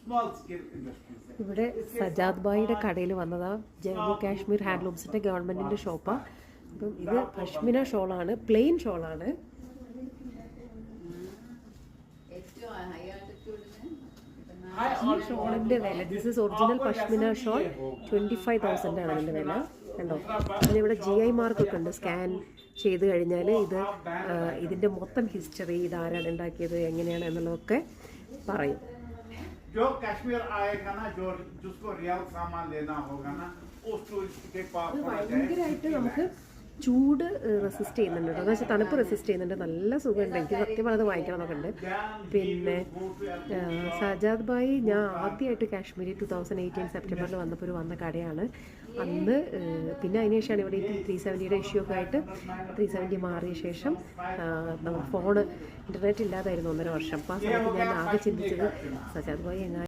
small scale industries. ഇവിടെ സജാദ് ഭായിയുടെ കടയിൽ വന്നതാ. ജമ്മു കാശ്മീർ ഹാൻഡ്ലൂംസിൻ്റെ ഗവൺമെൻറ്റിൻ്റെ ഷോപ്പാണ്. അപ്പം ഇത് പഷ്മിന ഷോളാണ്, പ്ലെയിൻ ഷോളാണ്. ഈ ഷോളിൻ്റെ വില, this is original pashmina shawl, 25,000 ആണ് ഇതിൻ്റെ വില. കണ്ടോ, ഇതിനിവിടെ GI മാർക്കൊക്കെ ഉണ്ട്. സ്കാൻ ചെയ്ത് കഴിഞ്ഞാൽ ഇതിൻ്റെ മൊത്തം ഹിസ്റ്ററി, ഇതാരാണ് ഉണ്ടാക്കിയത്, എങ്ങനെയാണ് എന്നുള്ളതൊക്കെ പറയും. जो कश्मीर आएगा ना, जो जिसको रियल सामान लेना होगा ना, उस टूरिस्ट के पास ഭയങ്കരമായിട്ട് നമുക്ക് ചൂട് റെസിസ്റ്റ് ചെയ്യുന്നുണ്ട് കേട്ടോ. എന്ന് വെച്ചാൽ തണുപ്പ് റെസിസ്റ്റ് ചെയ്യുന്നുണ്ട്. നല്ല സുഖമുണ്ട്. എനിക്ക് സത്യം പറഞ്ഞത് വാങ്ങിക്കണം എന്നൊക്കെ ഉണ്ട്. പിന്നെ സജാദ് ഭായി ഞാൻ ആദ്യമായിട്ട് കാശ്മീരി 2018 സെപ്റ്റംബറിൽ വന്നപ്പോൾ വന്ന കടയാണ് അന്ന്. പിന്നെ അതിനുശേഷമാണ് ഇവിടെ 370യുടെ ഇഷ്യൂ ഒക്കെ ആയിട്ട് 370 മാറിയ ശേഷം ഫോണ് ഇൻ്റർനെറ്റ് ഇല്ലാതായിരുന്നു 1.5 വർഷം. അപ്പോൾ ആ സമയത്ത് ഞാൻ ആകെ ചിന്തിച്ചത് സജാദ് ഭായി എങ്ങനെ